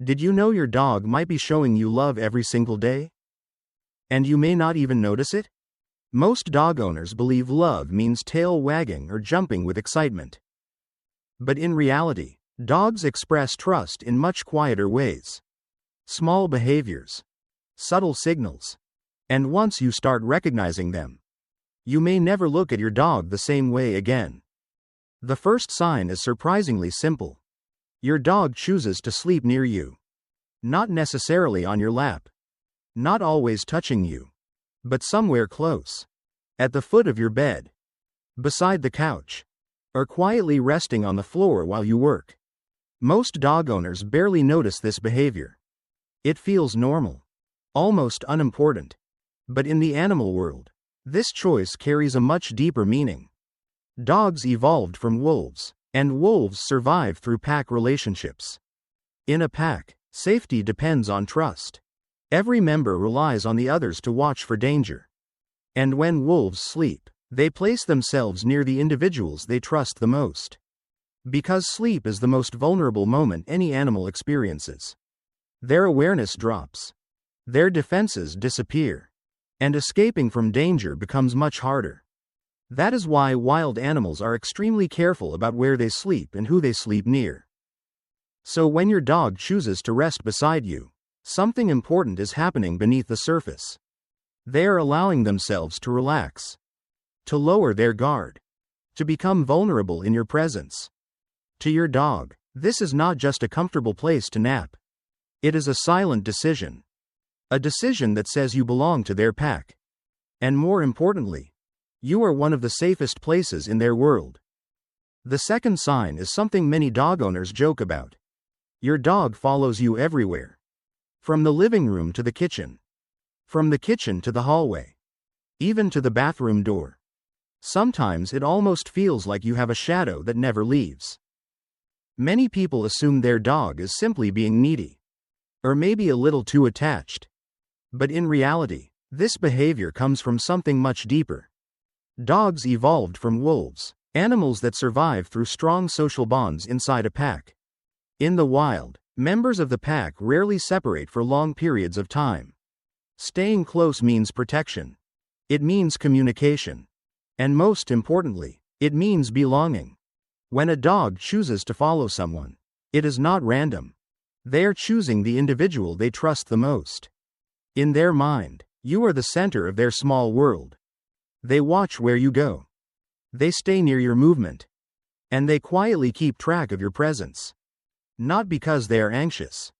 Did you know your dog might be showing you love every single day? And you may not even notice it? Most dog owners believe love means tail wagging or jumping with excitement. But in reality, dogs express trust in much quieter ways. Small behaviors, subtle signals. And once you start recognizing them, you may never look at your dog the same way again. The first sign is surprisingly simple. Your dog chooses to sleep near you. Not necessarily on your lap. Not always touching you. But somewhere close. At the foot of your bed. Beside the couch. Or quietly resting on the floor while you work. Most dog owners barely notice this behavior. It feels normal. Almost unimportant. But in the animal world, this choice carries a much deeper meaning. Dogs evolved from wolves, and wolves survive through pack relationships. In a pack, safety depends on trust. Every member relies on the others to watch for danger. And when wolves sleep, they place themselves near the individuals they trust the most. Because sleep is the most vulnerable moment any animal experiences. Their awareness drops. Their defenses disappear. And escaping from danger becomes much harder. That is why wild animals are extremely careful about where they sleep and who they sleep near. So when your dog chooses to rest beside you, something important is happening beneath the surface. They are allowing themselves to relax, to lower their guard, to become vulnerable in your presence. To your dog, this is not just a comfortable place to nap. It is a silent decision. A decision that says you belong to their pack. And more importantly, you are one of the safest places in their world. The second sign is something many dog owners joke about. Your dog follows you everywhere. From the living room to the kitchen. From the kitchen to the hallway. Even to the bathroom door. Sometimes it almost feels like you have a shadow that never leaves. Many people assume their dog is simply being needy. Or maybe a little too attached. But in reality, this behavior comes from something much deeper. Dogs evolved from wolves, animals that survive through strong social bonds inside a pack. In the wild, members of the pack rarely separate for long periods of time. Staying close means protection. It means communication. And most importantly, it means belonging. When a dog chooses to follow someone, it is not random. They are choosing the individual they trust the most. In their mind, you are the center of their small world. They watch where you go. They stay near your movement. And they quietly keep track of your presence. Not because they are anxious,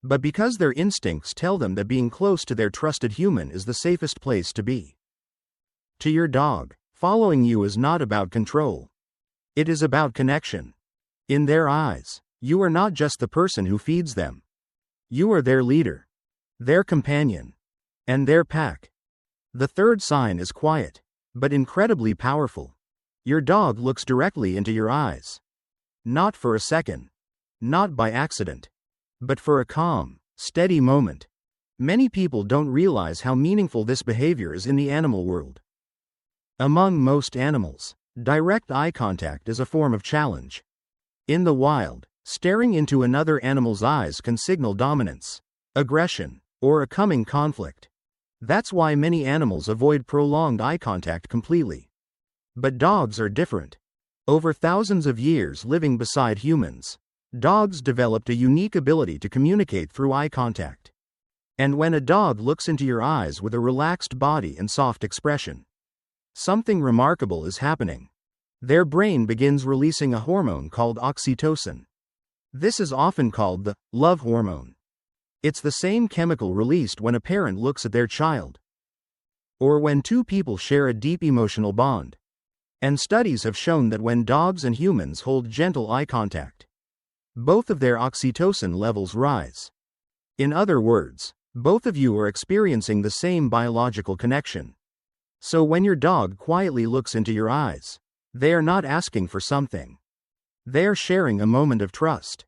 but because their instincts tell them that being close to their trusted human is the safest place to be. To your dog, following you is not about control. It is about connection. In their eyes, you are not just the person who feeds them. You are their leader, their companion, and their pack. The third sign is quiet, but incredibly powerful. Your dog looks directly into your eyes. Not for a second. Not by accident. But for a calm, steady moment. Many people don't realize how meaningful this behavior is in the animal world. Among most animals, direct eye contact is a form of challenge. In the wild, staring into another animal's eyes can signal dominance, aggression, or a coming conflict. That's why many animals avoid prolonged eye contact completely. But dogs are different. Over thousands of years living beside humans, dogs developed a unique ability to communicate through eye contact. And when a dog looks into your eyes with a relaxed body and soft expression, something remarkable is happening. Their brain begins releasing a hormone called oxytocin. This is often called the love hormone. It's the same chemical released when a parent looks at their child. Or when two people share a deep emotional bond. And studies have shown that when dogs and humans hold gentle eye contact, both of their oxytocin levels rise. In other words, both of you are experiencing the same biological connection. So when your dog quietly looks into your eyes, they are not asking for something. They are sharing a moment of trust.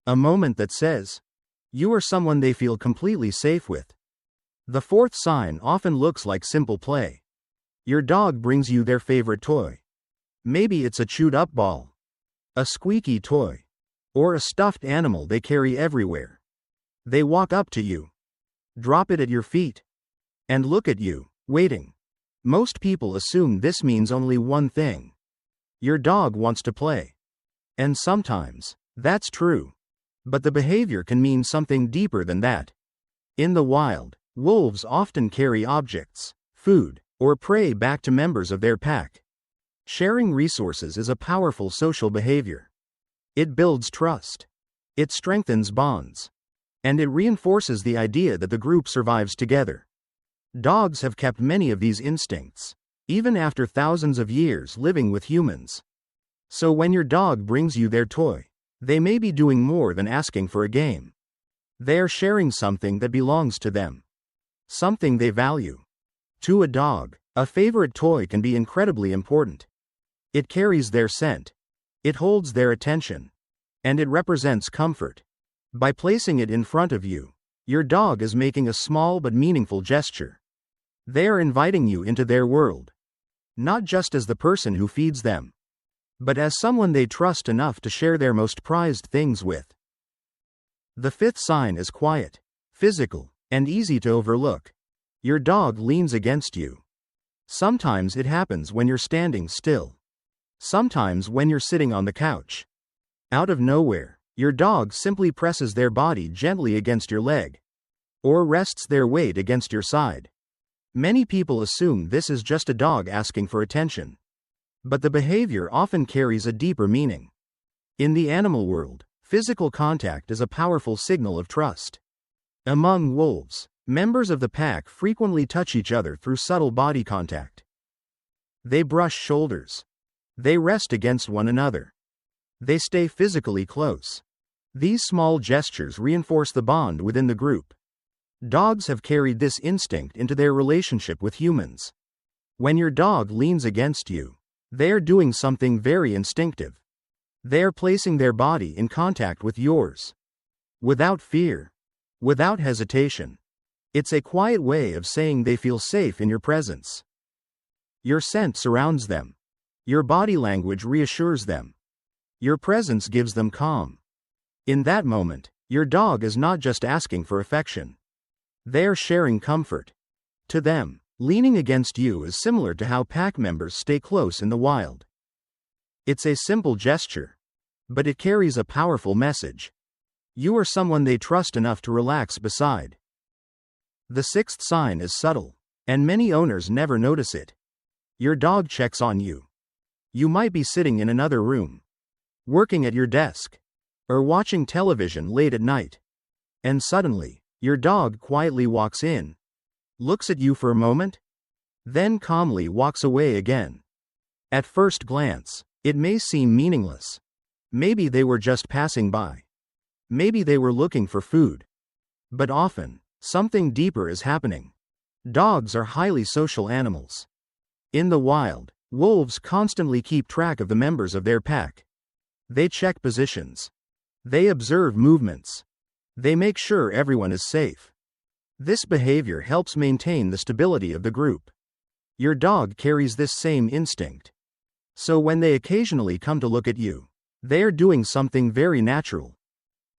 A moment that says, you are someone they feel completely safe with. The fourth sign often looks like simple play. Your dog brings you their favorite toy. Maybe it's a chewed-up ball, a squeaky toy, or a stuffed animal they carry everywhere. They walk up to you, drop it at your feet, and look at you, waiting. Most people assume this means only one thing. Your dog wants to play. And sometimes, that's true. But the behavior can mean something deeper than that. In the wild, wolves often carry objects, food, or prey back to members of their pack. Sharing resources is a powerful social behavior. It builds trust. It strengthens bonds. And it reinforces the idea that the group survives together. Dogs have kept many of these instincts, even after thousands of years living with humans. So when your dog brings you their toy, they may be doing more than asking for a game. They are sharing something that belongs to them. Something they value. To a dog, a favorite toy can be incredibly important. It carries their scent. It holds their attention. And it represents comfort. By placing it in front of you, your dog is making a small but meaningful gesture. They are inviting you into their world. Not just as the person who feeds them, but as someone they trust enough to share their most prized things with. The fifth sign is quiet, physical, and easy to overlook. Your dog leans against you. Sometimes it happens when you're standing still. Sometimes when you're sitting on the couch. Out of nowhere, your dog simply presses their body gently against your leg, or rests their weight against your side. Many people assume this is just a dog asking for attention. But the behavior often carries a deeper meaning. In the animal world, physical contact is a powerful signal of trust. Among wolves, members of the pack frequently touch each other through subtle body contact. They brush shoulders. They rest against one another. They stay physically close. These small gestures reinforce the bond within the group. Dogs have carried this instinct into their relationship with humans. When your dog leans against you, they are doing something very instinctive. They are placing their body in contact with yours. Without fear. Without hesitation. It's a quiet way of saying they feel safe in your presence. Your scent surrounds them. Your body language reassures them. Your presence gives them calm. In that moment, your dog is not just asking for affection. They are sharing comfort. To them, leaning against you is similar to how pack members stay close in the wild. It's a simple gesture, but it carries a powerful message. You are someone they trust enough to relax beside. The sixth sign is subtle, and many owners never notice it. Your dog checks on you. You might be sitting in another room, working at your desk, or watching television late at night. And suddenly, your dog quietly walks in, looks at you for a moment, then calmly walks away again. At first glance, it may seem meaningless. Maybe they were just passing by. Maybe they were looking for food. But often, something deeper is happening. Dogs are highly social animals. In the wild, wolves constantly keep track of the members of their pack. They check positions. They observe movements. They make sure everyone is safe. This behavior helps maintain the stability of the group. Your dog carries this same instinct. So when they occasionally come to look at you, they are doing something very natural.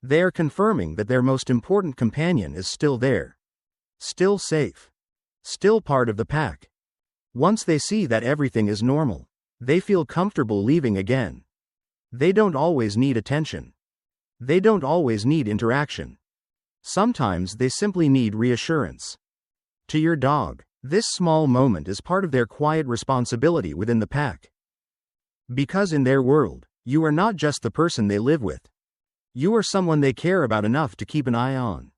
They are confirming that their most important companion is still there. Still safe. Still part of the pack. Once they see that everything is normal, they feel comfortable leaving again. They don't always need attention. They don't always need interaction. Sometimes they simply need reassurance. To your dog, this small moment is part of their quiet responsibility within the pack. Because in their world, you are not just the person they live with. You are someone they care about enough to keep an eye on.